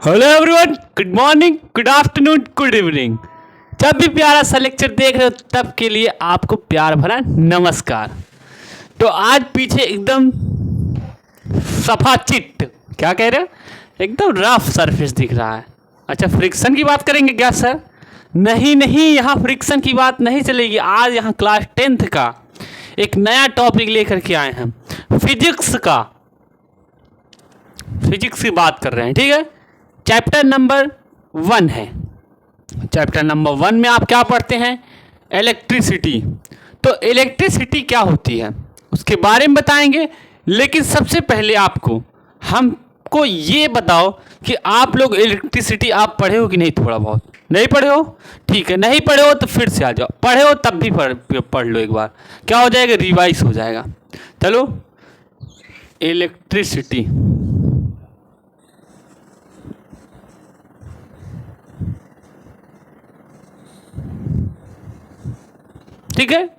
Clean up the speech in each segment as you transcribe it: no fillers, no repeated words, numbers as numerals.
Hello everyone, good morning, good afternoon, good evening. जब भी प्यारा सा लेक्चर देख रहे हो तब के लिए आपको प्यार भरा नमस्कार। तो आज पीछे एकदम सफा चिट, क्या कह रहे हो, एकदम रफ सरफेस दिख रहा है। अच्छा, फ्रिक्शन की बात करेंगे क्या सर? नहीं, यहाँ फ्रिक्शन की बात नहीं चलेगी। आज यहाँ क्लास 10th का एक नया टॉपिक लेकर के आए हैं, फिजिक्स की बात कर रहे हैं। ठीक है, चैप्टर नंबर 1 है। चैप्टर नंबर 1 में आप क्या पढ़ते हैं? इलेक्ट्रिसिटी। तो इलेक्ट्रिसिटी क्या होती है उसके बारे में बताएंगे। लेकिन सबसे पहले हमको ये बताओ कि आप लोग इलेक्ट्रिसिटी आप पढ़े हो कि नहीं? थोड़ा बहुत नहीं पढ़े हो? ठीक है, नहीं पढ़े हो तो फिर से आ जाओ। पढ़े हो तब भी पढ़ लो एक बार, क्या हो जाएगा, रिवाइज हो जाएगा। चलो, इलेक्ट्रिसिटी। ठीक है,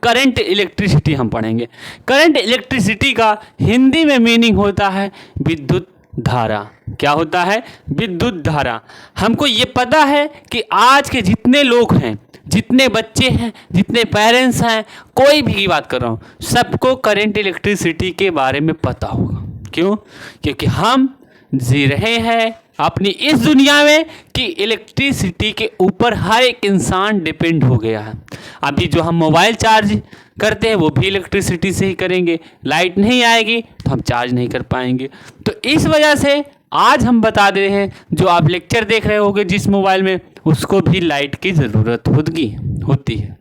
करंट इलेक्ट्रिसिटी हम पढ़ेंगे। करंट इलेक्ट्रिसिटी का हिंदी में मीनिंग होता है विद्युत धारा। क्या होता है? विद्युत धारा। हमको ये पता है कि आज के जितने लोग हैं, जितने बच्चे हैं, जितने पेरेंट्स हैं, कोई भी की बात कर रहा हूँ, सबको करंट इलेक्ट्रिसिटी के बारे में पता होगा। क्यों? क्योंकि हम जी रहे हैं अपनी इस दुनिया में कि इलेक्ट्रिसिटी के ऊपर हर एक इंसान डिपेंड हो गया है। अभी जो हम मोबाइल चार्ज करते हैं वो भी इलेक्ट्रिसिटी से ही करेंगे। लाइट नहीं आएगी तो हम चार्ज नहीं कर पाएंगे। तो इस वजह से आज हम बता दे रहे हैं, जो आप लेक्चर देख रहे होंगे जिस मोबाइल में, उसको भी लाइट की ज़रूरत होती है।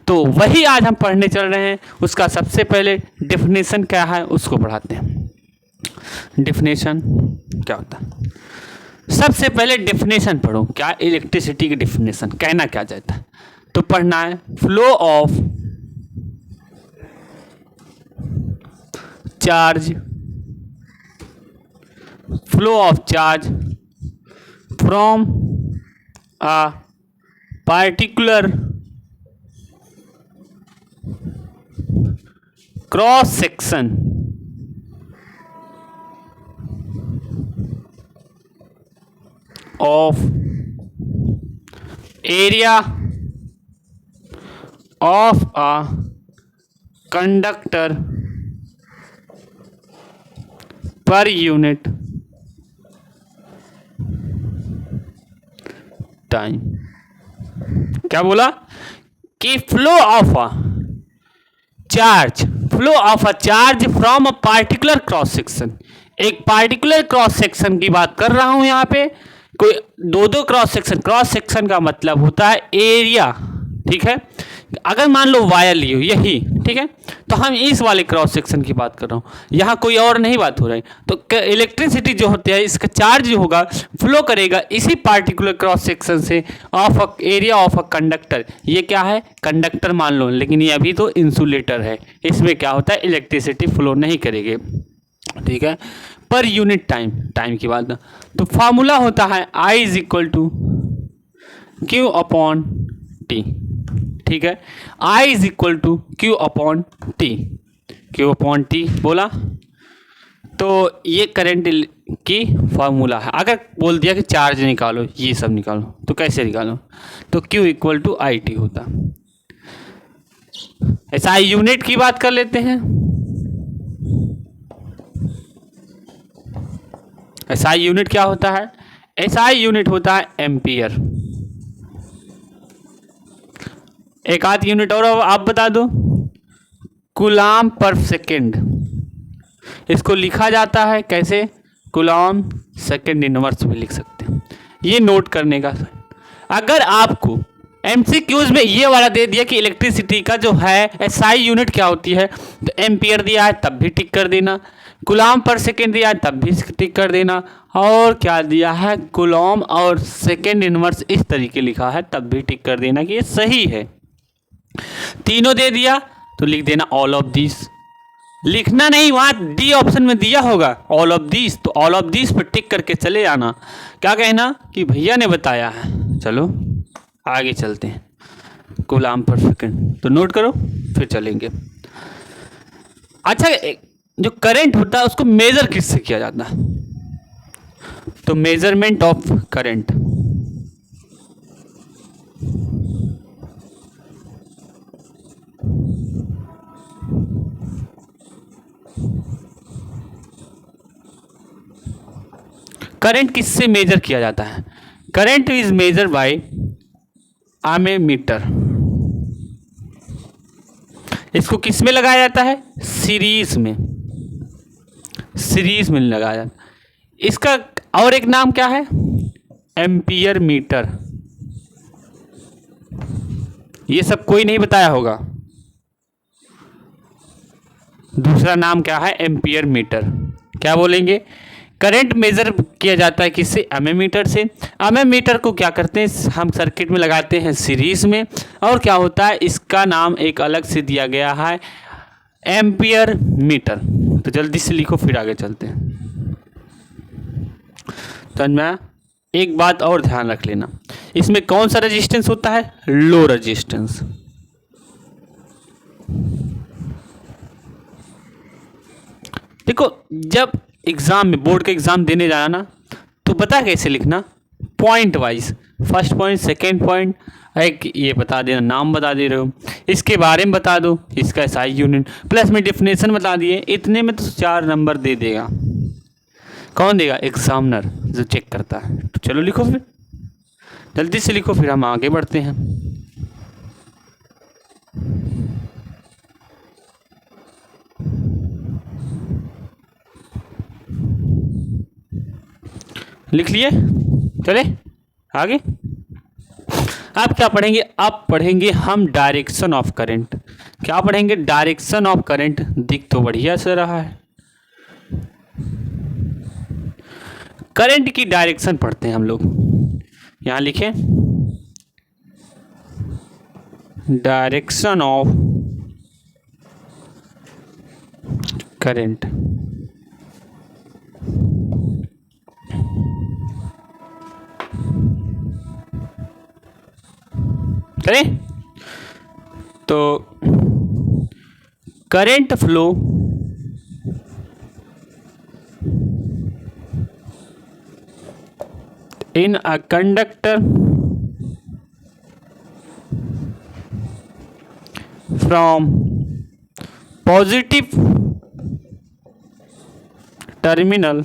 तो वही आज हम पढ़ने चल रहे हैं। उसका सबसे पहले डेफिनेशन क्या है उसको पढ़ाते हैं। डेफिनेशन क्या होता है? सबसे पहले डेफिनेशन पढ़ो। क्या इलेक्ट्रिसिटी की डेफिनेशन कहना क्या चाहता है? तो पढ़ना है, flow of charge from a particular cross section of area of a conductor per unit time। क्या बोला? कि flow of a charge from a particular cross section. एक पार्टिकुलर क्रॉस सेक्शन की बात कर रहा हूं यहाँ पे। कोई दो क्रॉस सेक्शन का मतलब होता है एरिया। ठीक है, अगर मान लो वायर लियो यही, ठीक है, तो हम इस वाले क्रॉस सेक्शन की बात कर रहा हूँ, यहाँ कोई और नहीं बात हो रही। तो इलेक्ट्रिसिटी जो होती है, इसका चार्ज जो होगा फ्लो करेगा इसी पार्टिकुलर क्रॉस सेक्शन से of area of a conductor. ये क्या है? कंडक्टर मान लो, लेकिन ये अभी तो इंसुलेटर है। इसमें क्या होता है? इलेक्ट्रिसिटी फ्लो नहीं करेगी। ठीक है, पर यूनिट टाइम की बात। तो फार्मूला होता है I is equal to Q upon T. ठीक है, I is equal to Q upon T बोला। तो ये करंट की फार्मूला है। अगर बोल दिया कि चार्ज निकालो, ये सब निकालो, तो कैसे निकालो? तो Q equal to I T होता। ऐसा यूनिट की बात कर लेते हैं। SI यूनिट क्या होता है? SI यूनिट होता है एम्पियर। एक आध यूनिट और आप बता दो। कूलाम पर सेकेंड। इसको लिखा जाता है कैसे? कूलाम सेकेंड इनवर्स भी लिख सकते हैं। ये नोट करने का। अगर आपको MCQs में ये वाला दे दिया कि इलेक्ट्रिसिटी का जो है SI यूनिट क्या होती है, तो एम्पियर दिया है तब भी टिक कर देना, कूलाम पर सेकेंड दिया है तब भी टिक कर देना, और क्या दिया है, कूलाम और सेकेंड इनवर्स इस तरीके लिखा है तब भी टिक कर देना कि ये सही है। तीनों दे दिया तो लिख देना ऑल ऑफ दिस। लिखना नहीं, वहाँ डी ऑप्शन में दिया होगा ऑल ऑफ दिस, तो ऑल ऑफ दिस पर टिक करके चले आना। क्या कहना कि भैया ने बताया है। चलो आगे चलते हैं। कूलाम पर सेकेंड तो नोट करो, फिर चलेंगे। अच्छा, जो करंट होता है उसको मेजर किससे किया जाता है? तो मेजरमेंट ऑफ करंट, करंट किससे मेजर किया जाता है? Current is measure by ammeter. इसको किस में लगाया जाता है? सीरीज में, सीरीज में लगाया जाता है। इसका और एक नाम क्या है? Ampere meter. ये सब कोई नहीं बताया होगा। दूसरा नाम क्या है? Ampere meter. क्या बोलेंगे? करंट मेजर किया जाता है किससे? एमीमीटर से। एमीमीटर को क्या करते हैं हम? सर्किट में लगाते हैं सीरीज में। और क्या होता है? इसका नाम एक अलग से दिया गया है, एम्पियर मीटर। तो जल्दी से लिखो, फिर आगे चलते हैं। तो मैं एक बात और ध्यान रख लेना, इसमें कौन सा रेजिस्टेंस होता है? Low resistance. देखो, जब एग्जाम में, बोर्ड का एग्जाम देने जाना ना, तो पता कैसे लिखना? Point wise, first point, second point, एक ये बता देना, नाम बता दे रहे हो, इसके बारे में बता दो, इसका एसआई यूनिट, प्लस में डेफिनेशन बता दिए। इतने में तो 4 नंबर दे देगा। कौन देगा? एग्जामिनर, जो चेक करता है। तो चलो लिखो, फिर जल्दी से लिखो, फिर हम आगे बढ़ते हैं। लिख लिए? चले आगे। अब क्या पढ़ेंगे? अब पढ़ेंगे हम डायरेक्शन ऑफ करंट। क्या पढ़ेंगे? Direction of current. दिख तो बढ़िया से रहा है। करंट की डायरेक्शन पढ़ते हैं हम लोग। यहां लिखें, डायरेक्शन ऑफ करंट। करें तो current flow in a conductor from positive terminal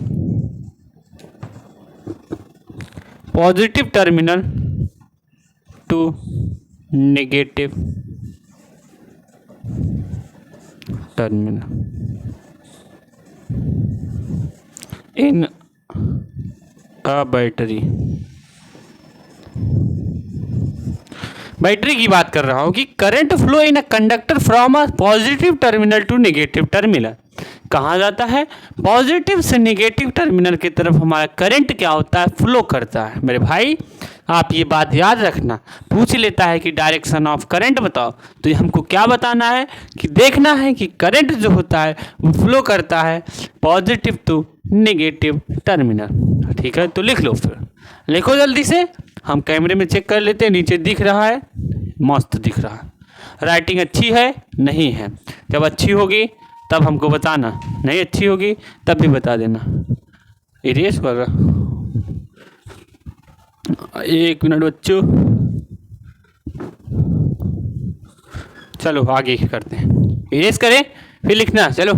to negative terminal in a battery. Battery की बात कर रहा हूं कि current flow in a conductor from a positive terminal to negative terminal. कहाँ जाता है? पॉजिटिव से नेगेटिव टर्मिनल की तरफ हमारा करंट क्या होता है? फ्लो करता है। मेरे भाई, आप ये बात याद रखना। पूछ लेता है कि डायरेक्शन ऑफ करंट बताओ, तो हमको क्या बताना है? कि देखना है कि करंट जो होता है वो फ्लो करता है पॉजिटिव टू नेगेटिव टर्मिनल। ठीक है, तो लिख लो, फिर लिखो जल्दी से। हम कैमरे में चेक कर लेते हैं, नीचे दिख रहा है, मस्त दिख रहा है। राइटिंग अच्छी है? नहीं है। जब अच्छी होगी तब हमको बताना, नहीं अच्छी होगी तब भी बता देना। इरेज कर रहा, 1 मिनट बच्चों। चलो आगे करते हैं, इरेज करें फिर लिखना। चलो,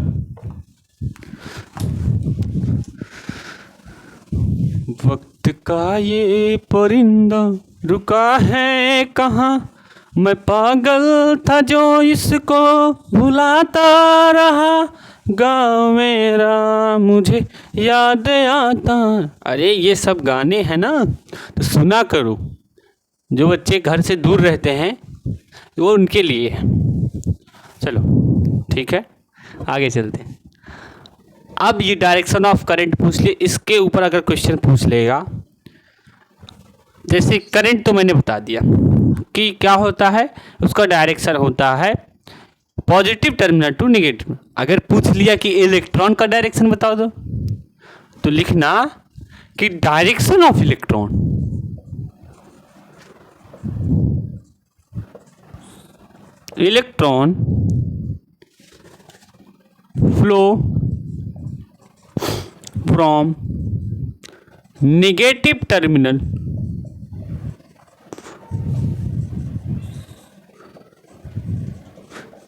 वक्त का ये परिंदा रुका है कहाँ, मैं पागल था जो इसको भुलाता रहा, गाँव मेरा मुझे याद आता। अरे ये सब गाने हैं ना, तो सुना करो। जो बच्चे घर से दूर रहते हैं वो उनके लिए है। चलो ठीक है, आगे चलते हैं। अब ये डायरेक्शन ऑफ करंट पूछ ले, इसके ऊपर अगर क्वेश्चन पूछ लेगा, जैसे करंट तो मैंने बता दिया कि क्या होता है, उसका डायरेक्शन होता है पॉजिटिव टर्मिनल टू नेगेटिव। अगर पूछ लिया कि इलेक्ट्रॉन का डायरेक्शन बता दो, तो लिखना कि direction of electron flow from negative terminal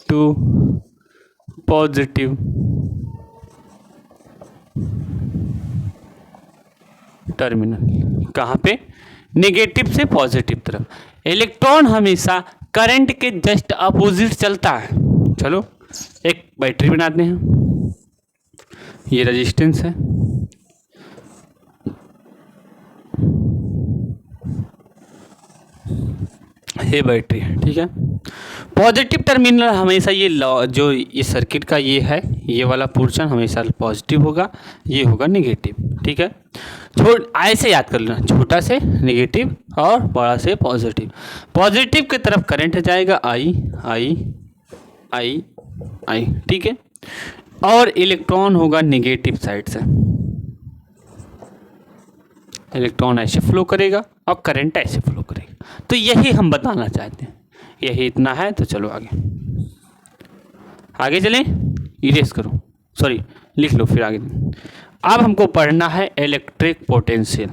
to positive terminal. कहाँ पे? नेगेटिव से पॉजिटिव तरफ। इलेक्ट्रॉन हमेशा करंट के जस्ट अपोजिट चलता है। चलो एक बैटरी बनाते हैं, ये रेजिस्टेंस है, ये बैटरी है, ठीक है। पॉजिटिव टर्मिनल हमेशा ये जो इस सर्किट का ये है, ये वाला पोर्शन हमेशा पॉजिटिव होगा, ये होगा नेगेटिव, ठीक है। ऐसे याद कर लेना, छोटा से नेगेटिव और बड़ा से पॉजिटिव। पॉजिटिव की तरफ करंट जाएगा आई आई आई आई, ठीक है। और इलेक्ट्रॉन होगा नेगेटिव साइड से, इलेक्ट्रॉन ऐसे फ्लो करेगा और करंट ऐसे फ्लो करेगा। तो यही हम बताना चाहते हैं, यही इतना है। तो चलो आगे चलें, इरेज करो, सॉरी लिख लो फिर आगे। अब हमको पढ़ना है इलेक्ट्रिक पोटेंशियल।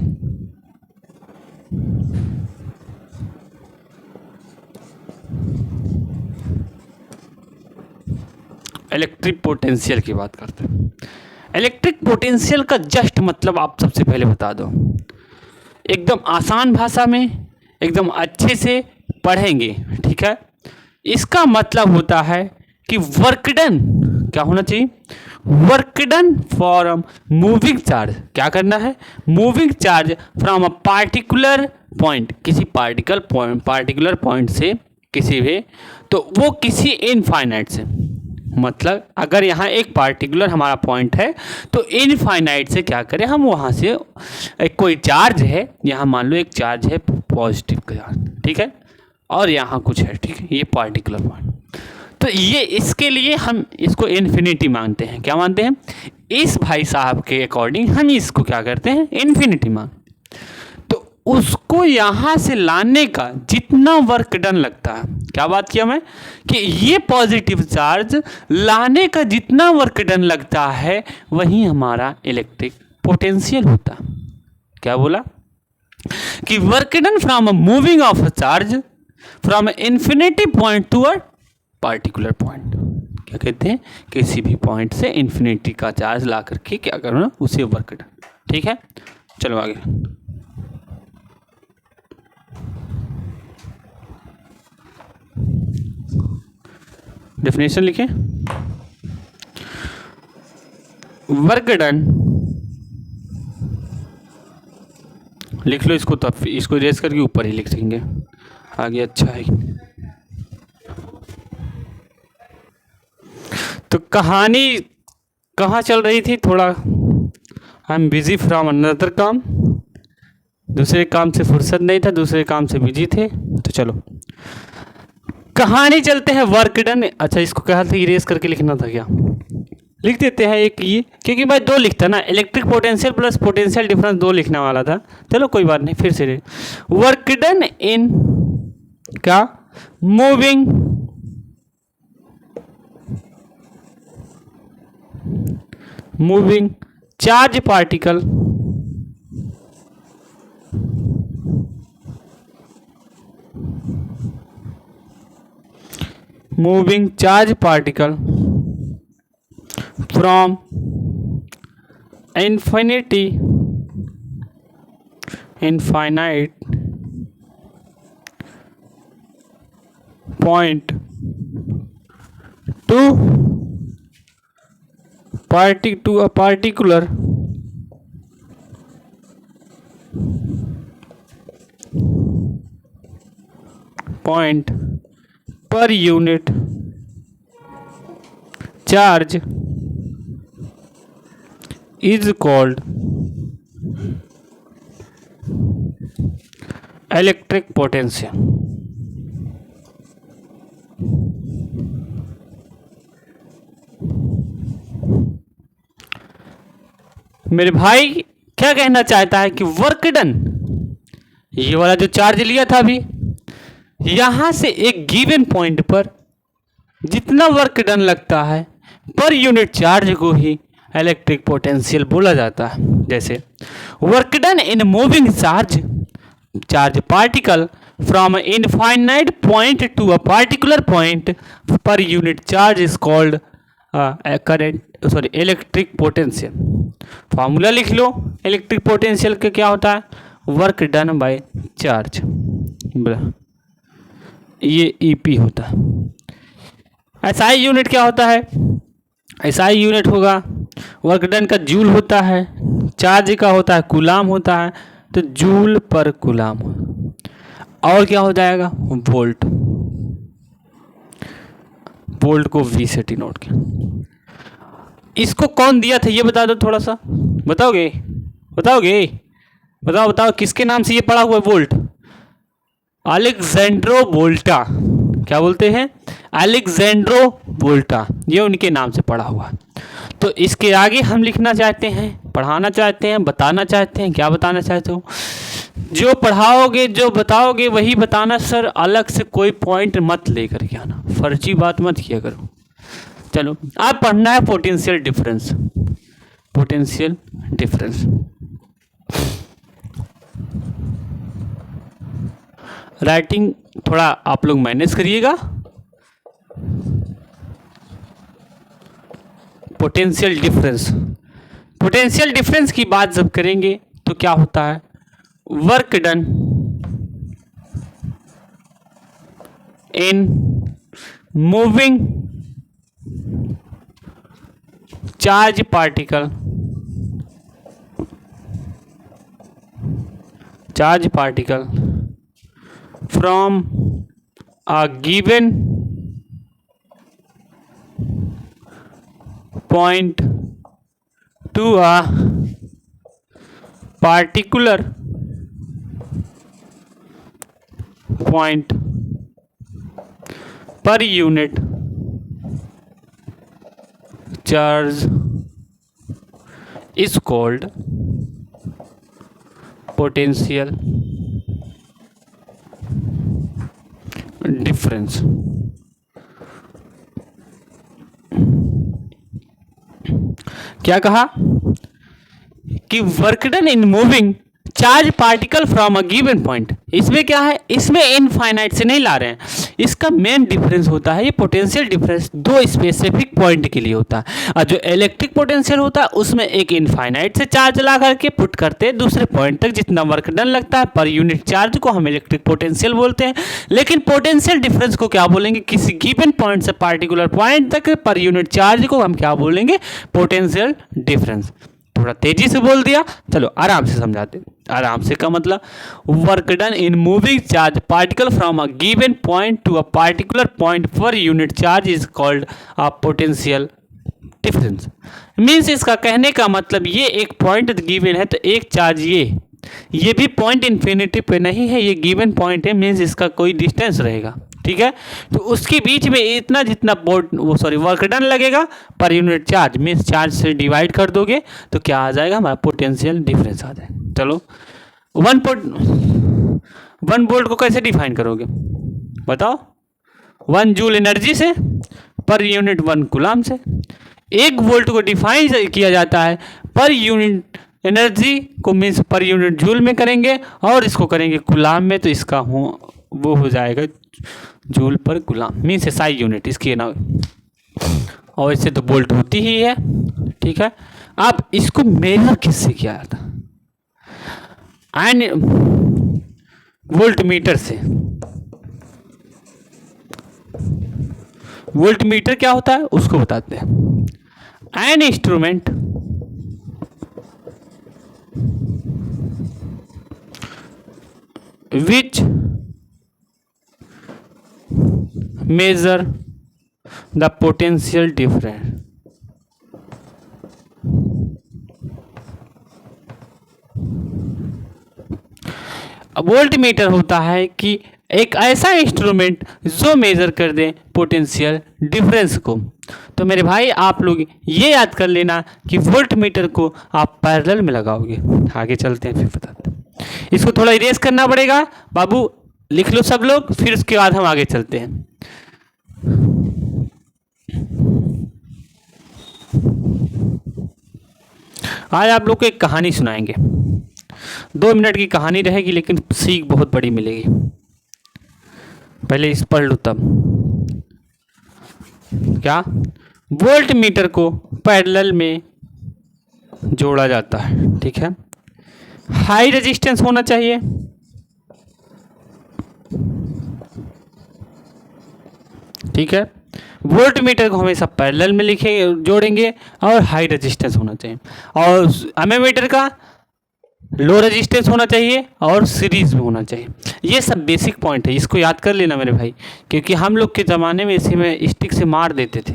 इलेक्ट्रिक पोटेंशियल की बात करते हैं। इलेक्ट्रिक पोटेंशियल का जस्ट मतलब आप सबसे पहले बता दो, एकदम आसान भाषा में, एकदम अच्छे से पढ़ेंगे, ठीक है। इसका मतलब होता है कि वर्क डन क्या होना चाहिए? Work done from moving charge. क्या करना है? Moving charge from a particular point, किसी पार्टिकुलर पॉइंट से, किसी भी, तो वो किसी इनफाइनाइट से, मतलब अगर यहाँ एक पार्टिकुलर हमारा पॉइंट है तो इनफाइनाइट से क्या करें हम, वहाँ से एक कोई चार्ज है, यहाँ मान लो एक चार्ज है पॉजिटिव का चार्ज, ठीक है, और यहाँ कुछ है, ठीक है, ये पार्टिकुलर पॉइंट। तो ये इसके लिए हम इसको इन्फिनिटी मानते हैं। क्या मानते हैं? इस भाई साहब के अकॉर्डिंग हम इसको क्या करते हैं? इन्फिनिटी मान। तो उसको यहाँ से लाने का जितना वर्क डन लगता है, क्या बात किया मैं, कि ये पॉजिटिव चार्ज लाने का जितना वर्क डन लगता है वही हमारा इलेक्ट्रिक पोटेंशियल होता है। क्या बोला? कि work done from a moving of a charge from infinity point to a particular point. क्या कहते हैं? किसी भी पॉइंट से इन्फिनिटी का चार्ज ला करके क्या करना, उसे वर्क डन, ठीक है। चलो आगे, डेफिनेशन लिखें। वर्क डन, लिख लो इसको, तब इसको इरेज करके ऊपर ही लिख देंगे, आगे अच्छा है। तो कहानी कहाँ चल रही थी? थोड़ा I am busy from another काम, दूसरे काम से फुर्सत नहीं था, दूसरे काम से बिजी थे। तो चलो कहानी चलते हैं वर्क डन। अच्छा इसको कहा था इरेज करके लिखना था, क्या लिख देते हैं एक ये, क्योंकि मैं दो लिखता ना, electric potential plus potential difference दो लिखने वाला था। चलो कोई बात नहीं, फिर से वर्क डन इन क्या moving charge particle from infinite point to a particular point per unit charge is called electric potential। मेरे भाई क्या कहना चाहता है कि वर्क डन, ये वाला जो चार्ज लिया था अभी, यहां से एक गिवन पॉइंट पर जितना वर्क डन लगता है पर यूनिट चार्ज को ही इलेक्ट्रिक पोटेंशियल बोला जाता है। जैसे work done in moving charge particle from infinite point to a particular point per unit charge is called electric potential. Formula लिख लो इलेक्ट्रिक पोटेंशियल का क्या होता है, वर्क डन बाय चार्ज, ये ईपी होता है। एसआई यूनिट क्या होता है, एसआई यूनिट होगा वर्क डन का जूल होता है, चार्ज का होता है कूलाम होता है, तो जूल पर कूलाम। और क्या हो जाएगा, वोल्ट, वोल्ट को वी से डिनोट किया। इसको कौन दिया था ये बता दो, थोड़ा सा बताओगे, बताओगे, बताओ बताओ किसके नाम से ये पड़ा हुआ है वोल्ट, अलेक्जेंड्रो वोल्टा, क्या बोलते हैं, अलेक्जेंड्रो वोल्टा, ये उनके नाम से पड़ा हुआ। तो इसके आगे हम लिखना चाहते हैं, पढ़ाना चाहते हैं, बताना चाहते हैं, क्या बताना चाहते हो, जो पढ़ाओगे जो बताओगे वही बताना सर, अलग से कोई पॉइंट मत लेकर के आना, फर्जी बात मत किया करो। चलो आप पढ़ना है potential difference, potential difference. Writing थोड़ा आप लोग मैनेज करिएगा। पोटेंशियल डिफरेंस, पोटेंशियल डिफरेंस की बात जब करेंगे तो क्या होता है, work done in moving charge particle, charge particle from a given point to a particular point per unit charge is called potential difference. क्या कहा कि work done in moving charge particle from a given point, इसमें क्या है, इसमें infinite से नहीं ला रहे हैं, इसका मेन डिफरेंस होता है ये पोटेंशियल डिफरेंस दो स्पेसिफिक पॉइंट के लिए होता है। और जो इलेक्ट्रिक पोटेंशियल होता है उसमें एक इनफाइनाइट से चार्ज ला करके पुट करते हैं दूसरे पॉइंट तक, जितना वर्क डन लगता है पर यूनिट चार्ज को हम इलेक्ट्रिक पोटेंशियल बोलते हैं। लेकिन पोटेंशियल डिफरेंस को क्या बोलेंगे, किसी गिवन पॉइंट से पार्टिकुलर पॉइंट तक पर यूनिट चार्ज को हम क्या बोलेंगे, पोटेंशियल डिफरेंस। थोड़ा तेजी से बोल दिया, चलो आराम से समझाते। आराम से का मतलब work done in moving charge particle from a given point to a particular point per unit charge is called a potential difference. Means इसका कहने का मतलब ये एक पॉइंट गिवन है तो एक चार्ज ये भी पॉइंट इन्फिनिटी पे नहीं है, ये गिवन पॉइंट है, मीन्स इसका कोई डिस्टेंस रहेगा, ठीक है। तो उसके बीच में इतना जितना वर्क डन लगेगा पर यूनिट चार्ज, मीन्स चार्ज से डिवाइड कर दोगे तो क्या आ जाएगा, हमारा पोटेंशियल डिफरेंस आ जाएगा। चलो 1 वोल्ट को कैसे डिफाइन करोगे बताओ, 1 जूल एनर्जी से पर यूनिट 1 कूलाम से। 1 वोल्ट को डिफाइन किया जाता है पर यूनिट एनर्जी को, मीन्स पर यूनिट जूल में करेंगे और इसको करेंगे कूलाम में, तो इसका वो हो जाएगा जूल पर कूलाम, मीन्स एसआई यूनिट इसकी ना। और इससे तो वोल्ट होती ही है, ठीक है। आप इसको मेजर किससे किया था, एंड वोल्ट मीटर से। वोल्ट मीटर क्या होता है उसको बताते हैं। An instrument which measure the potential difference, volt meter होता है कि एक ऐसा इंस्ट्रूमेंट जो मेजर कर दे पोटेंशियल डिफरेंस को। तो मेरे भाई आप लोग ये याद कर लेना कि वोल्ट मीटर को आप पैरेलल में लगाओगे। आगे चलते हैं फिर बताते हैं। इसको थोड़ा इरेज करना पड़ेगा बाबू, लिख लो सब लोग, फिर उसके बाद हम आगे चलते हैं। आज आप लोग को एक कहानी सुनाएंगे। 2 मिनट की कहानी रहेगी लेकिन सीख बहुत बड़ी मिलेगी। पहले इस पढ़ लो तब। क्या? वोल्ट मीटर को पैरेलल में जोड़ा जाता है, ठीक है। हाई रेजिस्टेंस होना चाहिए, ठीक है। वोल्ट मीटर को हमेशा पैरेलल में जोड़ेंगे और हाई रेजिस्टेंस होना चाहिए। और एमीमीटर का लो रेजिस्टेंस होना चाहिए और सीरीज में होना चाहिए। ये सब बेसिक पॉइंट है, इसको याद कर लेना मेरे भाई, क्योंकि हम लोग के ज़माने में इसी में स्टिक से मार देते थे,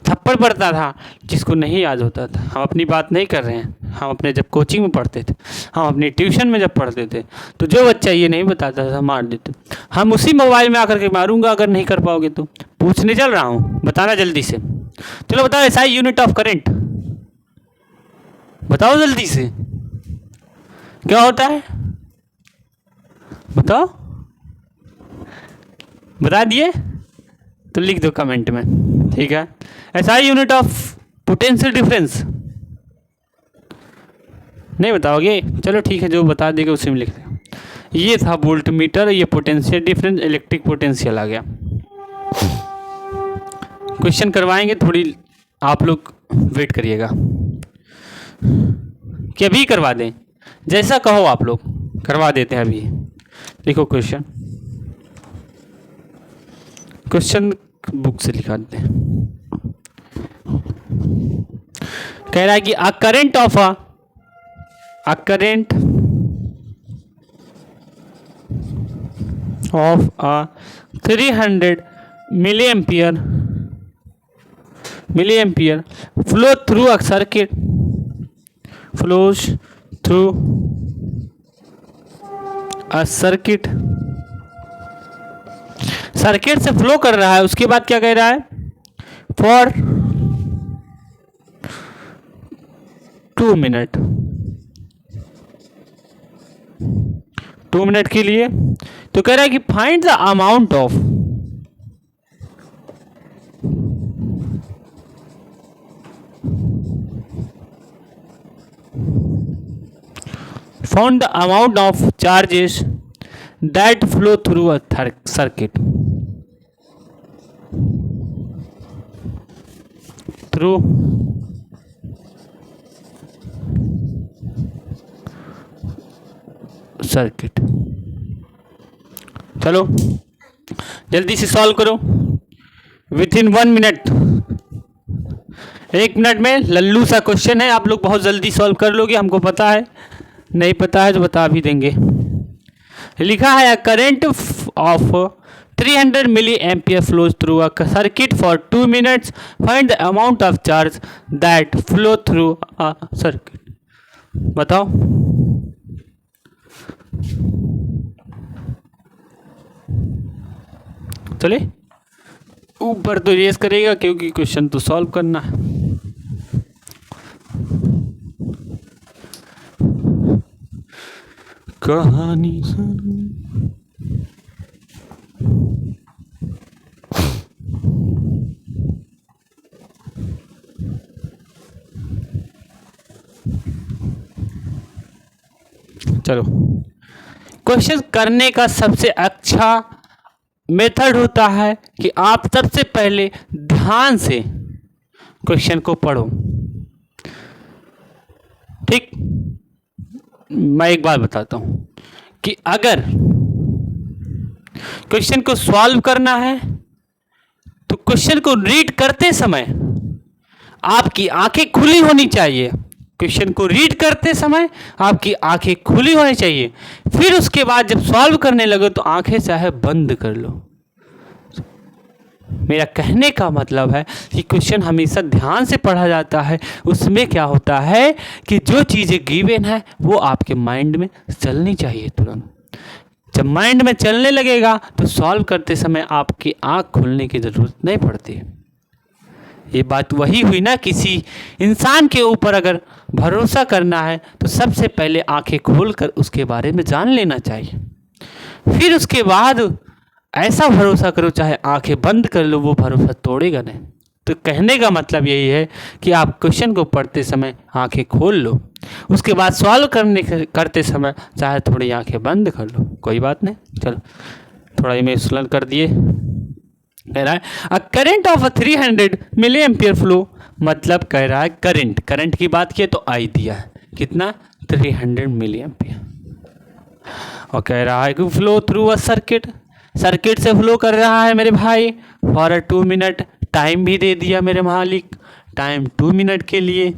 थप्पड़ पड़ता था जिसको नहीं याद होता था। हम अपनी बात नहीं कर रहे हैं, हम अपने जब कोचिंग में पढ़ते थे, हम अपनी ट्यूशन में जब पढ़ते थे, तो जो बच्चा ये नहीं बताता था मार देते। हम उसी मोबाइल में आकर के मारूंगा अगर नहीं कर पाओगे तो। पूछने चल रहा हूँ, बताना जल्दी से। चलो बताओ, एसआई यूनिट ऑफ करंट बताओ जल्दी से, क्या होता है बताओ? बता दिए तो लिख दो कमेंट में, ठीक है। SI unit of potential difference नहीं बताओगे? चलो ठीक है, जो बता देगा उसी में लिख दो। ये था वोल्ट मीटर, ये पोटेंशियल डिफरेंस, इलेक्ट्रिक पोटेंशियल आ गया। क्वेश्चन करवाएंगे, थोड़ी आप लोग वेट करिएगा कि अभी करवा दें, जैसा कहो आप लोग करवा देते हैं अभी। लिखो क्वेश्चन, क्वेश्चन बुक से लिखा देते हैं। कह रहा है कि a current of a current of a 300 milliampere flow through a circuit, flows through a circuit, circuit से फ्लो कर रहा है। उसके बाद क्या कह रहा है? फॉर 2 मिनट, 2 मिनट के लिए। तो कह रहा है कि find the amount of charges that flow through a circuit, through circuit. चलो जल्दी से सॉल्व करो विथिन 1 मिनट। 1 मिनट में लल्लू सा क्वेश्चन है, आप लोग बहुत जल्दी सॉल्व कर लोगे, हमको पता है। नहीं पता है तो बता भी देंगे। लिखा है current of 300 milliampere flows through a circuit for 2 minutes, find the amount of charge that flow through a circuit. बताओ। चले ऊपर तो रेस करेगा क्योंकि क्वेश्चन तो सॉल्व करना है। कहानी चलो, क्वेश्चन करने का सबसे अच्छा मेथड होता है कि आप सबसे पहले ध्यान से क्वेश्चन को पढ़ो, ठीक। मैं एक बात बताता हूं कि अगर क्वेश्चन को सॉल्व करना है तो क्वेश्चन को रीड करते समय आपकी आंखें खुली होनी चाहिए। क्वेश्चन को रीड करते समय आपकी आंखें खुली होनी चाहिए। फिर उसके बाद जब सॉल्व करने लगो तो आंखें चाहे बंद कर लो। मेरा कहने का मतलब है कि क्वेश्चन हमेशा ध्यान से पढ़ा जाता है। उसमें क्या होता है कि जो चीज़ें गिवन है वो आपके माइंड में चलनी चाहिए तुरंत। जब माइंड में चलने लगेगा तो सॉल्व करते समय आपकी आंख खोलने की ज़रूरत नहीं पड़ती। ये बात वही हुई ना, किसी इंसान के ऊपर अगर भरोसा करना है तो सबसे पहले आंखें खोलकर उसके बारे में जान लेना चाहिए, फिर उसके बाद ऐसा भरोसा करो, चाहे आंखें बंद कर लो, वो भरोसा तोड़ेगा नहीं। तो कहने का मतलब यही है कि आप क्वेश्चन को पढ़ते समय आंखें खोल लो, उसके बाद सॉल्व करते समय चाहे थोड़ी आंखें बंद कर लो, कोई बात नहीं। चलो थोड़ा इमोशनल कर दिए। कह रहा है a current of 300 milliampere flow, मतलब कह रहा है करंट की बात किए तो आई दिया है कितना 300 मिली एम्पियर, और कह रहा है कि फ्लो थ्रू अ सर्किट से फ्लो कर रहा है मेरे भाई फॉर 2 मिनट, टाइम भी दे दिया मेरे मालिक, टाइम 2 मिनट के लिए।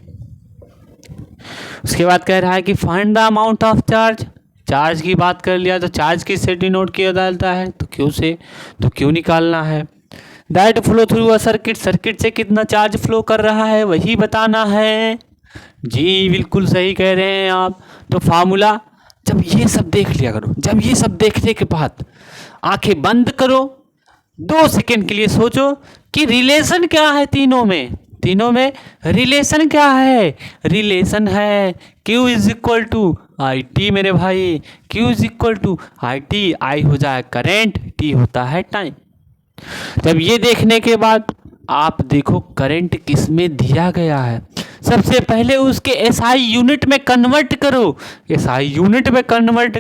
उसके बाद कह रहा है कि find the amount of charge की बात कर लिया तो चार्ज किससे डिनोट किया जाता है, तो क्यों निकालना है। That flow through a circuit से कितना चार्ज फ्लो कर रहा है वही बताना है। जी बिल्कुल सही कह रहे हैं आप। तो फार्मूला जब ये सब देख लिया करो, जब ये सब देखने के बाद आंखें बंद करो, 2 सेकेंड के लिए सोचो कि रिलेशन क्या है तीनों में रिलेशन क्या है। रिलेशन है Q is equal to I T मेरे भाई, Q is equal to I T, I हो जाए करेंट, टी होता है टाइम। जब ये देखने के बाद आप देखो करंट किस में दिया गया है, सबसे पहले उसके एसआई यूनिट में कन्वर्ट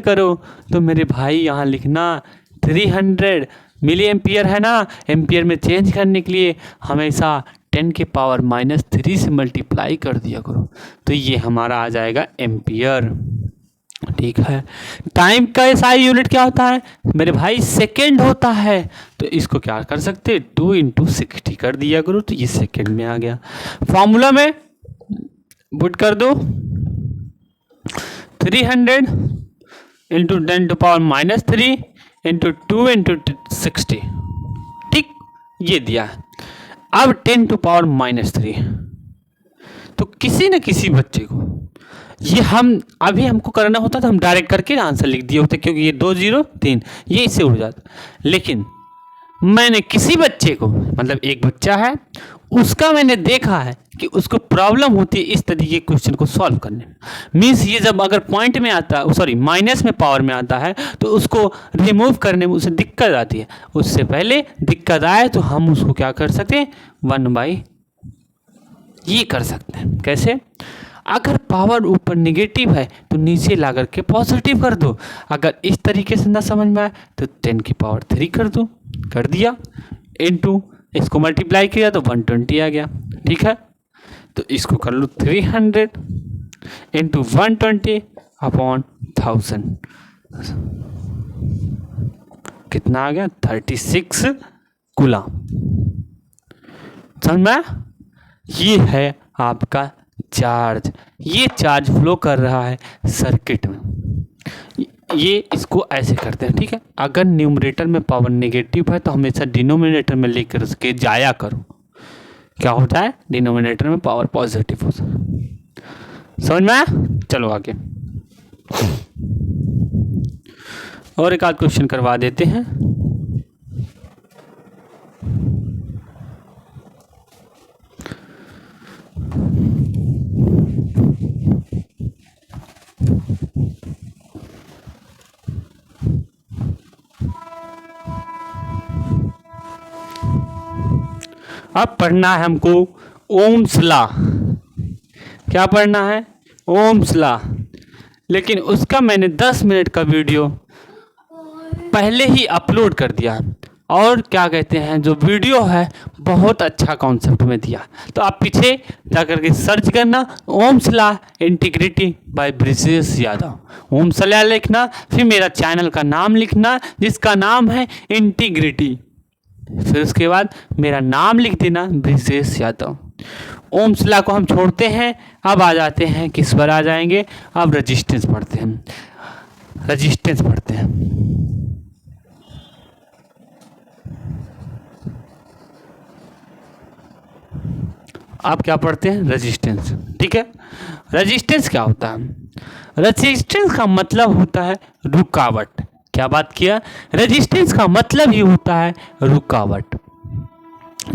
करो। तो मेरे भाई यहाँ लिखना 300 मिली एम्पियर है ना, एम्पियर में चेंज करने के लिए हमेशा 10 के पावर -3 से मल्टीप्लाई कर दिया करो, तो ये हमारा आ जाएगा एम्पियर। ठीक है। टाइम का एसआई यूनिट क्या होता है मेरे भाई, सेकेंड होता है, तो इसको क्या कर सकते 2 × 60 कर दिया करो, तो ये सेकेंड में आ गया। फॉर्मूला में पुट कर दो 300 × 10⁻³ × 2 × 60, ठीक, ये दिया है। अब 10⁻³ तो किसी न किसी बच्चे को ये हमको करना होता तो हम डायरेक्ट करके आंसर लिख दिए होते, क्योंकि ये 2 0 3 ये इससे उड़ जाता। लेकिन मैंने किसी बच्चे को, मतलब एक बच्चा है उसका मैंने देखा है कि उसको प्रॉब्लम होती है इस तरीके के क्वेश्चन को सॉल्व करने में। मीन्स ये जब अगर पॉइंट में आता है, सॉरी माइनस में पावर में आता है, तो उसको रिमूव करने में उसे दिक्कत आती है। उससे पहले दिक्कत आए तो हम उसको क्या कर सकते हैं 1/, ये कर सकते हैं। कैसे, अगर पावर ऊपर नेगेटिव है तो नीचे ला करके पॉजिटिव कर दो, अगर इस तरीके से ना समझ में आए तो 10⁻³ कर दो, कर दिया, इनटू इसको मल्टीप्लाई किया तो 120 आ गया। ठीक है, तो इसको कर लो 300 × 120/1000, कितना आ गया 36 कूलम। समझ में? ये है आपका चार्ज, ये चार्ज फ्लो कर रहा है सर्किट में। ये इसको ऐसे करते हैं, ठीक है। अगर न्यूमरेटर में पावर नेगेटिव है तो हमेशा डिनोमिनेटर में लेकर उसके जाया करो, क्या होता है डिनोमिनेटर में पावर पॉजिटिव होता है। समझ में आया? चलो आगे और एक आध क्वेश्चन करवा देते हैं। अब पढ़ना है हमको ओम्स लॉ। क्या पढ़ना है? Ohm's law. लेकिन उसका मैंने 10 मिनट का वीडियो पहले ही अपलोड कर दिया, और क्या कहते हैं जो वीडियो है बहुत अच्छा कॉन्सेप्ट में दिया, तो आप पीछे जाकर के सर्च करना Ohm's law integrity by Brijesh Yadav. Ohm's law लिखना, फिर मेरा चैनल का नाम लिखना जिसका नाम है इंटीग्रिटी, फिर उसके बाद मेरा नाम लिख देना ब्रिजेश यादव। ओम्स लॉ को हम छोड़ते हैं, अब आ जाते हैं किस पर आ जाएंगे, अब रेजिस्टेंस पढ़ते हैं। आप क्या पढ़ते हैं? रेजिस्टेंस। ठीक है, रेजिस्टेंस क्या होता है? रेजिस्टेंस का मतलब होता है रुकावट। क्या बात किया? रेजिस्टेंस का मतलब ही होता है रुकावट।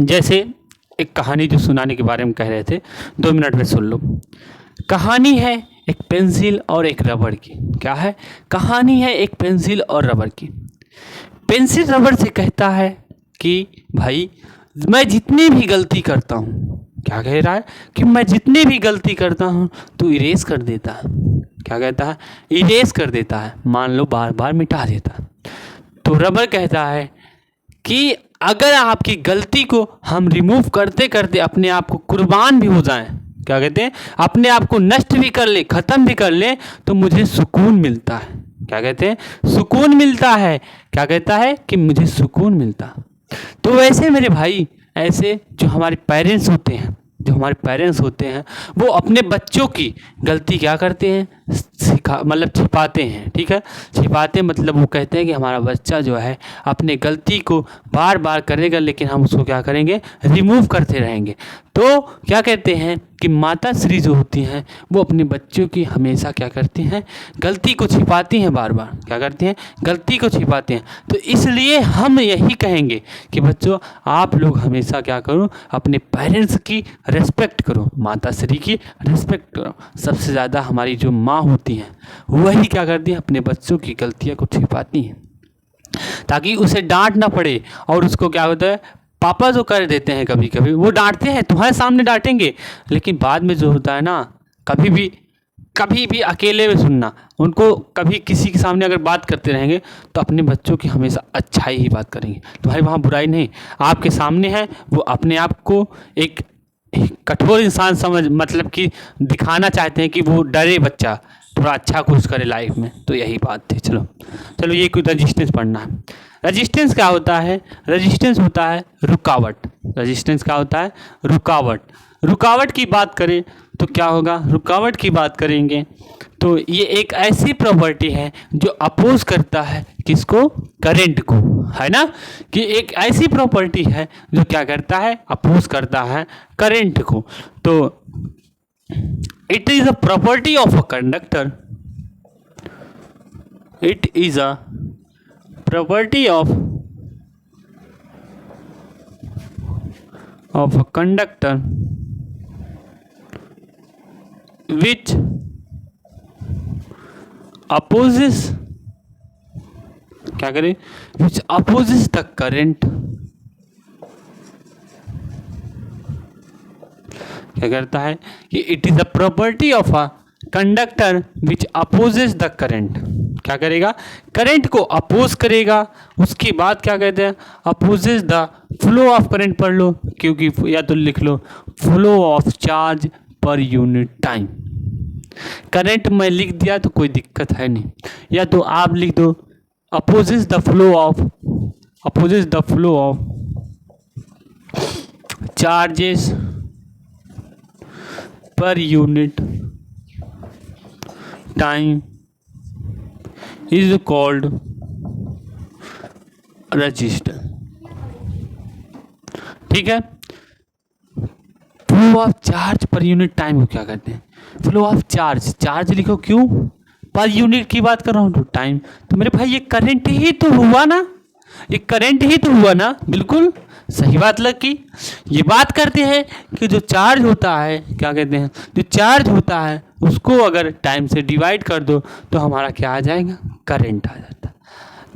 जैसे एक कहानी जो सुनाने के बारे में कह रहे थे, 2 मिनट में सुन लो। कहानी है एक पेंसिल और एक रबड़ की। क्या है? कहानी है एक पेंसिल और रबड़ की। पेंसिल रबड़ से कहता है कि भाई मैं जितनी भी गलती करता हूँ क्या कह रहा है कि मैं जितनी भी गलती करता हूँ तो इरेज कर देता है। क्या कहता है? इरेज कर देता है, मान लो बार बार मिटा देता है। तो रबर कहता है कि अगर आपकी गलती को हम रिमूव करते करते अपने आप को कुर्बान भी हो जाएं, क्या कहते हैं, अपने आप को नष्ट भी कर ले, ख़त्म भी कर ले, तो मुझे सुकून मिलता है। क्या कहते हैं? सुकून मिलता है। क्या कहता है कि मुझे सुकून मिलता है। तो वैसे मेरे भाई, ऐसे जो हमारे पेरेंट्स होते हैं, वो अपने बच्चों की गलती क्या करते हैं? मतलब छिपाते हैं। ठीक है, छिपाते मतलब वो कहते हैं कि हमारा बच्चा जो है अपने गलती को बार बार करेगा, लेकिन हम उसको क्या करेंगे? रिमूव करते रहेंगे। तो क्या कहते हैं कि माता श्री जो होती हैं वो अपने बच्चों की हमेशा क्या करती हैं? गलती को छिपाती हैं, बार बार क्या करती हैं? गलती को छिपाते हैं। तो इसलिए हम यही कहेंगे कि बच्चों, आप लोग हमेशा क्या करो? अपने पेरेंट्स की रिस्पेक्ट करो, माता श्री की रिस्पेक्ट करो। सबसे ज़्यादा हमारी जो माँ होती हैं वही क्या करती हैं? अपने बच्चों की गलतियाँ को छिपाती हैं, ताकि उसे डांट ना पड़े। और उसको क्या होता है, पापा जो कर देते हैं, कभी कभी वो डांटते हैं, तुम्हारे सामने डांटेंगे, लेकिन बाद में जो होता है ना, कभी भी अकेले में सुनना, उनको कभी किसी के सामने अगर बात करते रहेंगे तो अपने बच्चों की हमेशा अच्छाई ही बात करेंगे, तुम्हारी वहाँ बुराई नहीं। आपके सामने है, वो अपने आप को एक कठोर इंसान समझ, मतलब कि दिखाना चाहते हैं कि वो डरे बच्चा, थोड़ा अच्छा कुछ करे लाइफ में। तो यही बात थी। चलो ये कुछ रजिस्टेंस पढ़ना है। रजिस्टेंस क्या होता है? रजिस्टेंस होता है रुकावट। रजिस्टेंस क्या होता है? रुकावट। रुकावट की बात करें तो क्या होगा? रुकावट की बात करेंगे तो ये एक ऐसी प्रॉपर्टी है जो अपोज करता है किसको? करंट को, है ना, कि एक ऐसी प्रॉपर्टी है जो क्या करता है? अपोज करता है करंट को। तो it is a property of a conductor. It is a property of a conductor which opposes, क्या करें? which opposes the current, क्या करता है कि it is a property of a conductor which opposes the current. क्या करेगा? Current को oppose करेगा। उसके बाद क्या कहते हैं? Opposes the flow of current पढ़ लो, क्योंकि या तो लिख low flow of charge per unit time. Current मैं लिख दिया तो कोई दिक्कत है नहीं, या तो आप लिख दो opposes the flow of charges per unit time is called register. ठीक है, flow of charge per unit time को क्या कहते हैं? फ्लो ऑफ चार्ज लिखो, क्यों? पर यूनिट की बात कर रहा हूं तो टाइम। तो मेरे भाई ये करंट ही तो हुआ ना, ये करंट ही तो हुआ ना, बिल्कुल सही बात लगी। ये बात करते हैं कि जो चार्ज होता है, क्या कहते हैं, जो चार्ज होता है उसको अगर टाइम से डिवाइड कर दो तो हमारा क्या आ जाएगा? करंट आ जाता है।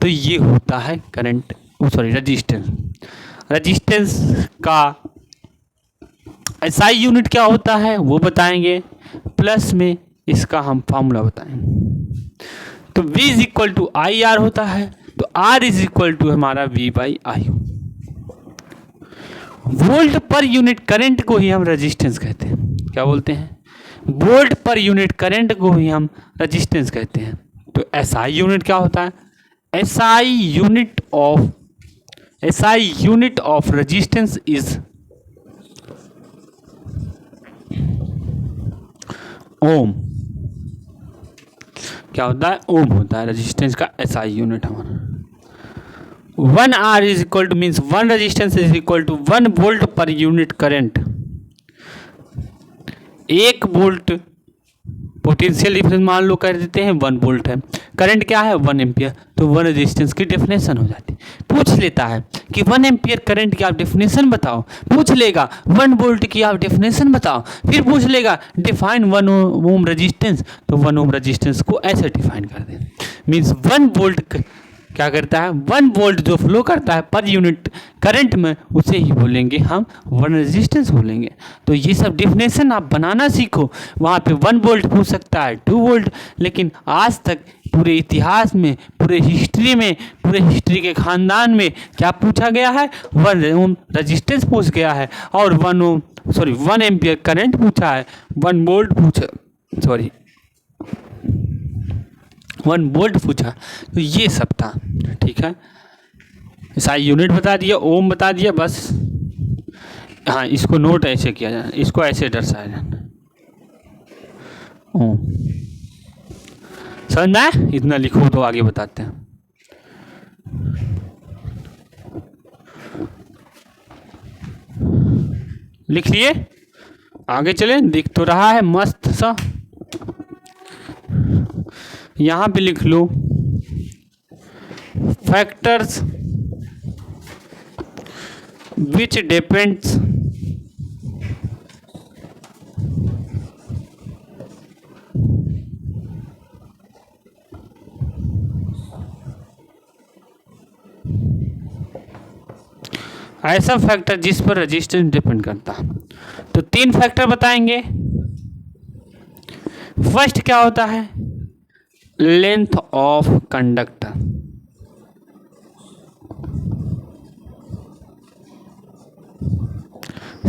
तो ये होता है करंट, रजिस्टेंस। रजिस्टेंस का एसआई यूनिट क्या होता है वो बताएंगे, प्लस में इसका हम फॉर्मूला बताएंगे। तो V is equal to I R होता है, तो R इज इक्वल टू हमारा V by I. Volt per unit current को ही हम रेजिस्टेंस कहते हैं। क्या बोलते हैं? वोल्ट पर यूनिट करंट को ही हम रेजिस्टेंस कहते हैं। तो एसआई यूनिट क्या होता है? SI unit of resistance is ohm. क्या होता है? ओम होता है रेजिस्टेंस का एसआई यूनिट हमारा। 1 R is equal to means 1 resistance is equal to 1 volt per unit current. 1 volt potential difference मान लो कर देते हैं 1 वोल्ट है, करंट क्या है 1 एम्पियर, तो 1 रेजिस्टेंस की डेफिनेशन हो जाती है। पूछ लेता है कि 1 एम्पियर करंट की आप डेफिनेशन बताओ, पूछ लेगा 1 वोल्ट की आप डेफिनेशन बताओ, फिर पूछ लेगा डिफाइन 1 ओम रेजिस्टेंस, तो 1 ओम रेजिस्टेंस को ऐसे डिफाइन कर दें, मीन्स 1 वोल्ट क्या करता है, 1 वोल्ट जो फ्लो करता है पर यूनिट करंट में, उसे ही बोलेंगे हम 1 रेजिस्टेंस बोलेंगे। तो ये सब डिफिनेशन आप बनाना सीखो। वहाँ पे 1 वोल्ट पूछ सकता है, 2 वोल्ट, लेकिन आज तक पूरे इतिहास में, पूरे हिस्ट्री में, पूरे हिस्ट्री के खानदान में क्या पूछा गया है, 1 ओम रजिस्टेंस पूछ गया है, और 1 एम्पियर करंट पूछा है, 1 वोल्ट पूछा, 1 वोल्ट पूछा। तो ये सब था, ठीक है। सारी यूनिट बता दिया, ओम बता दिया, बस हाँ इसको नोट ऐसे किया जाए, इसको ऐसे दर्शाया जाए, ओम। समझ में आया? इतना लिखो तो आगे बताते हैं। लिख लिए, आगे चले, दिख तो रहा है मस्त सा। यहाँ पे लिख लो फैक्टर्स विच डिपेंड्स ऐसा फैक्टर जिस पर रेजिस्टेंस डिपेंड करता। तो 3 फैक्टर बताएंगे। फर्स्ट क्या होता है, लेंथ ऑफ कंडक्टर।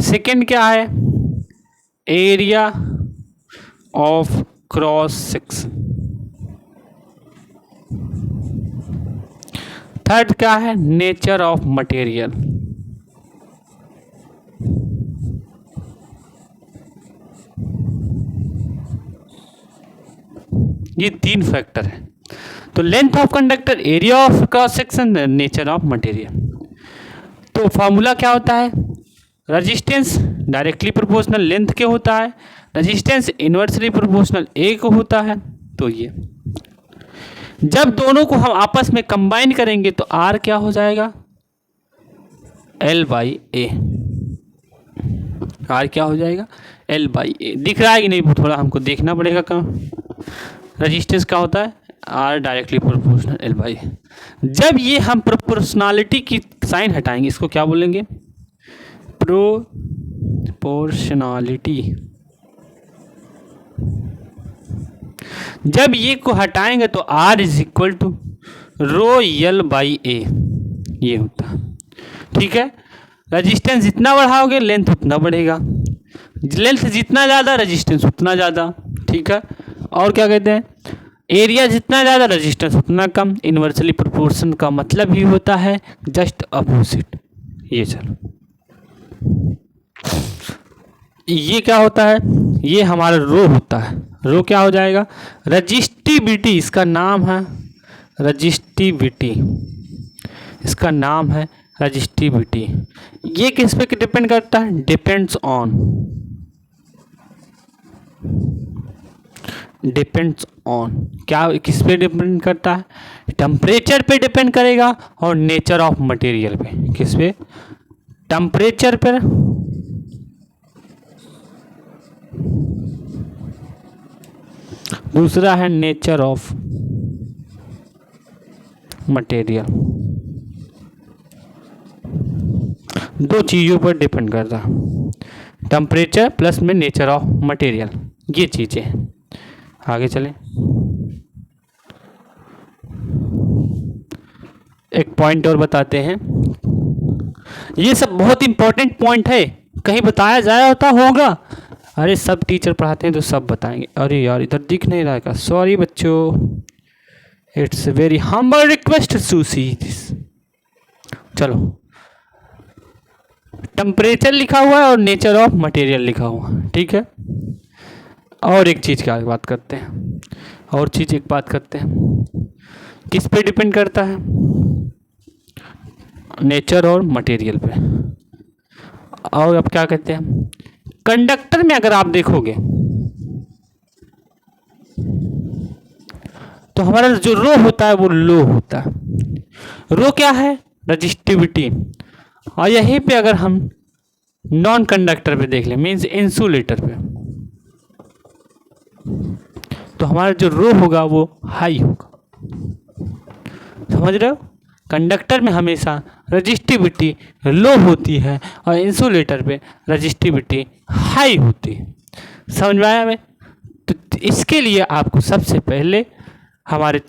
सेकंड क्या है, area of cross section. Third क्या है, नेचर ऑफ मटेरियल। ये 3 फैक्टर है। तो length of conductor, area of cross section, nature of material. तो फॉर्मूला क्या होता है, रेजिस्टेंस डायरेक्टली प्रोपोर्शनल लेंथ के होता है, रेजिस्टेंस इन्वर्सली प्रोपोर्शनल ए को होता है। तो ये जब दोनों को हम आपस में कंबाइन करेंगे तो आर क्या हो जाएगा, L/A। आर क्या हो जाएगा, L/A। दिख रहा है कि नहीं, थोड़ा हमको देखना पड़ेगा। कहाँ रेजिस्टेंस क्या होता है, आर डायरेक्टली प्रोपोर्शनल L/A। जब ये हम प्रोपोर्शनलिटी की साइन हटाएंगे, इसको क्या बोलेंगे, प्रोपोर्शनलिटी। जब ये को हटाएंगे तो R is equal to ρL/A ये होता है, ठीक है। रेजिस्टेंस जितना बढ़ाओगे लेंथ उतना बढ़ेगा, लेंथ जितना ज़्यादा रेजिस्टेंस उतना ज़्यादा, ठीक है। और क्या कहते हैं, एरिया जितना ज़्यादा रेजिस्टेंस उतना कम। इन्वर्सली प्रोपोर्शन का मतलब ही होता है जस्ट अपोजिट। ये चलो, ये क्या होता है, ये हमारा रो होता है। रो क्या हो जाएगा, रजिस्टिविटी, इसका नाम है रजिस्टिविटी, इसका नाम है रजिस्टिविटी। ये किस पे डिपेंड करता है, डिपेंड्स ऑन क्या, किस पे डिपेंड करता है, टेम्परेचर पे डिपेंड करेगा और नेचर ऑफ मटेरियल पे। किस पे, टेम्परेचर पर, दूसरा है नेचर ऑफ मटेरियल। 2 चीज़ों पर डिपेंड करता है, टेम्परेचर प्लस में नेचर ऑफ मटेरियल, ये चीज़ें हैं। आगे चलें, एक पॉइंट और बताते हैं। ये सब बहुत इंपॉर्टेंट पॉइंट है, कहीं बताया जाया होता होगा, अरे सब टीचर पढ़ाते हैं तो सब बताएंगे। अरे यार इधर दिख नहीं रहा है, सॉरी बच्चों, it's very humble request to see this. चलो, टेम्परेचर लिखा हुआ है और नेचर ऑफ मटेरियल लिखा हुआ है, ठीक है। और एक चीज़ की बात करते हैं, और चीज़ एक बात करते हैं, किस पे डिपेंड करता है, नेचर और मटेरियल पे। और अब क्या कहते हैं, कंडक्टर में अगर आप देखोगे तो हमारा जो रो होता है वो लो होता है। रो क्या है, रजिस्टिविटी। और यहीं पे अगर हम नॉन कंडक्टर पे देख लें, मीन्स इंसुलेटर पे, तो हमारा जो रो होगा वो हाई होगा। समझ रहे हो? कंडक्टर में हमेशा रजिस्टिविटी लो होती है और इंसुलेटर पे रजिस्टिविटी हाई होती है। समझ में आया हमें? तो इसके लिए आपको सबसे पहले हमारे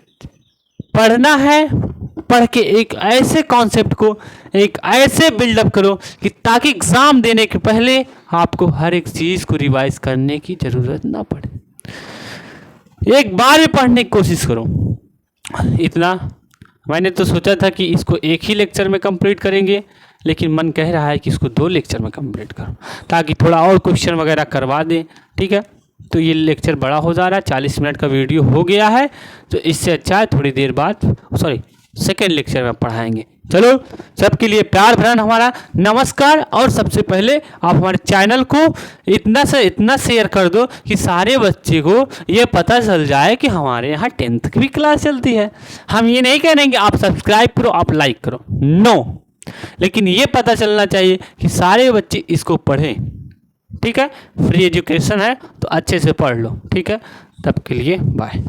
पढ़ना है, पढ़ के एक ऐसे कॉन्सेप्ट को एक ऐसे बिल्डअप करो कि ताकि एग्ज़ाम देने के पहले आपको हर एक चीज़ को रिवाइज करने की ज़रूरत ना पड़े। एक बार में पढ़ने की कोशिश करो। इतना मैंने तो सोचा था कि इसको एक ही लेक्चर में कंप्लीट करेंगे, लेकिन मन कह रहा है कि इसको 2 लेक्चर में कंप्लीट करो ताकि थोड़ा और क्वेश्चन वगैरह करवा दें। ठीक है, तो ये लेक्चर बड़ा हो जा रहा है, 40 मिनट का वीडियो हो गया है, तो इससे अच्छा है थोड़ी देर बाद सेकेंड लेक्चर में पढ़ाएंगे। चलो, सबके लिए प्यार भरा हमारा नमस्कार। और सबसे पहले आप हमारे चैनल को इतना से इतना शेयर कर दो कि सारे बच्चे को ये पता चल जाए कि हमारे यहाँ 10th की भी क्लास चलती है। हम ये नहीं कह रहे हैं कि आप सब्सक्राइब करो, आप लाइक करो, नो, लेकिन ये पता चलना चाहिए कि सारे बच्चे इसको पढ़ें। ठीक है, फ्री एजुकेशन है तो अच्छे से पढ़ लो। ठीक है, तब के लिए बाय।